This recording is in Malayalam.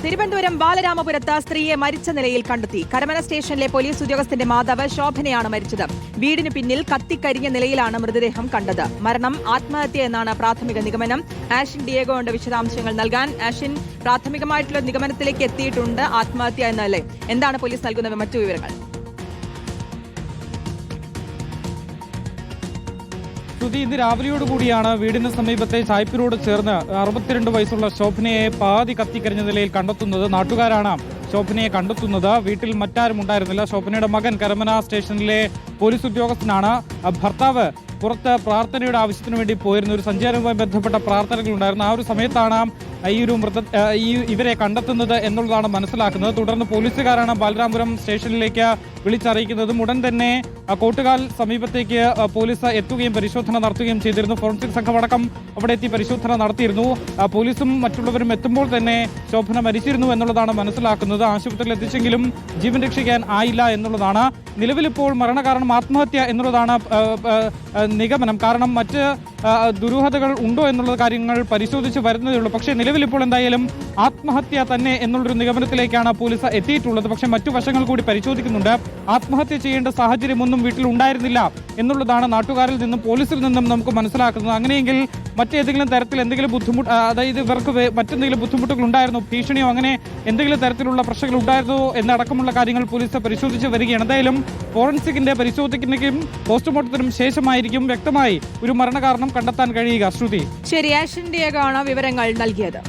തിരുവനന്തപുരം ബാലരാമപുരത്ത് സ്ത്രീയെ മരിച്ച നിലയിൽ കണ്ടെത്തി. കരമന സ്റ്റേഷനിലെ പോലീസ് ഉദ്യോഗസ്ഥന്റെ മാതാവ് ശോഭനയാണ് മരിച്ചത്. വീടിന് പിന്നിൽ കത്തിക്കരിഞ്ഞ നിലയിലാണ് മൃതദേഹം കണ്ടത്. മരണം ആത്മഹത്യ എന്നാണ് പ്രാഥമിക നിഗമനം. ആഷിൻ ഡിയേഗോ ഉണ്ട് വിശദാംശങ്ങൾ നൽകാൻ. ആഷിൻ, പ്രാഥമികമായിട്ടുള്ള നിഗമനത്തിലേക്ക് എത്തിയിട്ടുണ്ട് ആത്മഹത്യ എന്നല്ലേ. എന്താണ് പോലീസ് നൽകുന്ന മറ്റു വിവരങ്ങൾ? ഇന്ന് രാവിലെയോടുകൂടിയാണ് വീടിന് സമീപത്തെ ചായ്പിനോട് ചേർന്ന് 62 വയസ്സുള്ള ശോഭനയെ പാതി കത്തിക്കരിഞ്ഞ നിലയിൽ കണ്ടെത്തുന്നത്. നാട്ടുകാരാണ് ശോഭനയെ കണ്ടെത്തുന്നത്. വീട്ടിൽ മറ്റാരും ഉണ്ടായിരുന്നില്ല. ശോഭനയുടെ മകൻ കരമന സ്റ്റേഷനിലെ പോലീസ് ഉദ്യോഗസ്ഥനാണ്. ഭർത്താവ് പുറത്ത് പ്രാർത്ഥനയുടെ ആവശ്യത്തിന് വേണ്ടി പോയിരുന്ന ഒരു സഞ്ചാരവുമായി ബന്ധപ്പെട്ട പ്രാർത്ഥനകളുണ്ടായിരുന്നു. ആ ഒരു സമയത്താണ് ഇവരെ കണ്ടെത്തുന്നത് എന്നുള്ളതാണ് മനസ്സിലാക്കുന്നത്. തുടർന്ന് പോലീസുകാരാണ് ബാലരാമപുരം സ്റ്റേഷനിലേക്ക് വിളിച്ചറിയിക്കുന്നതും. ഉടൻ തന്നെ കോട്ടുകാൽ സമീപത്തേക്ക് പോലീസ് എത്തുകയും പരിശോധന നടത്തുകയും ചെയ്തിരുന്നു. ഫോറൻസിക് സംഘമടക്കം അവിടെ എത്തി പരിശോധന നടത്തിയിരുന്നു. പോലീസും മറ്റുള്ളവരും എത്തുമ്പോൾ തന്നെ ശോഭന മരിച്ചിരുന്നു എന്നുള്ളതാണ് മനസ്സിലാക്കുന്നത്. ആശുപത്രിയിൽ എത്തിച്ചെങ്കിലും ജീവൻ രക്ഷിക്കാൻ ആയില്ല എന്നുള്ളതാണ്. നിലവിലിപ്പോൾ മരണകാരണം ആത്മഹത്യ എന്നുള്ളതാണ് നിഗമനം. കാരണം മറ്റ് ദുരൂഹതകൾ ഉണ്ടോ എന്നുള്ള കാര്യങ്ങൾ പരിശോധിച്ച് വരുന്നതേ ഉള്ളൂ. പക്ഷേ നിലവിലിപ്പോൾ എന്തായാലും ആത്മഹത്യ തന്നെ എന്നുള്ളൊരു നിഗമനത്തിലേക്കാണ് പോലീസ് എത്തിയിട്ടുള്ളത്. പക്ഷേ മറ്റു വശങ്ങൾ കൂടി പരിശോധിക്കുന്നുണ്ട്. ആത്മഹത്യ ചെയ്യേണ്ട സാഹചര്യമൊന്നും വീട്ടിൽ ഉണ്ടായിരുന്നില്ല എന്നുള്ളതാണ് നാട്ടുകാരിൽ നിന്നും പോലീസിൽ നിന്നും നമുക്ക് മനസ്സിലാക്കുന്നത്. അങ്ങനെയെങ്കിൽ മറ്റേതെങ്കിലും തരത്തിൽ എന്തെങ്കിലും ബുദ്ധിമുട്ട്, അതായത് ഇവർക്ക് മറ്റെന്തെങ്കിലും ബുദ്ധിമുട്ടുകൾ ഉണ്ടായിരുന്നോ, ഭീഷണിയോ അങ്ങനെ എന്തെങ്കിലും തരത്തിലുള്ള പ്രശ്നങ്ങൾ ഉണ്ടായിരുന്നോ എന്നടക്കമുള്ള കാര്യങ്ങൾ പോലീസ് പരിശോധിച്ച് വരികയാണ്. എന്തായാലും ഫോറൻസിക്കിന്റെ പരിശോധനയ്ക്കും പോസ്റ്റ്മോർട്ടത്തിനും ശേഷമായിരിക്കും വ്യക്തമായി ഒരു മരണകാരണം കണ്ടെത്താൻ കഴിയുക. ശ്രുതി, ശരി. ആഷിൻ ഡിയേഗോ ആണ് വിവരങ്ങൾ നൽകിയത്.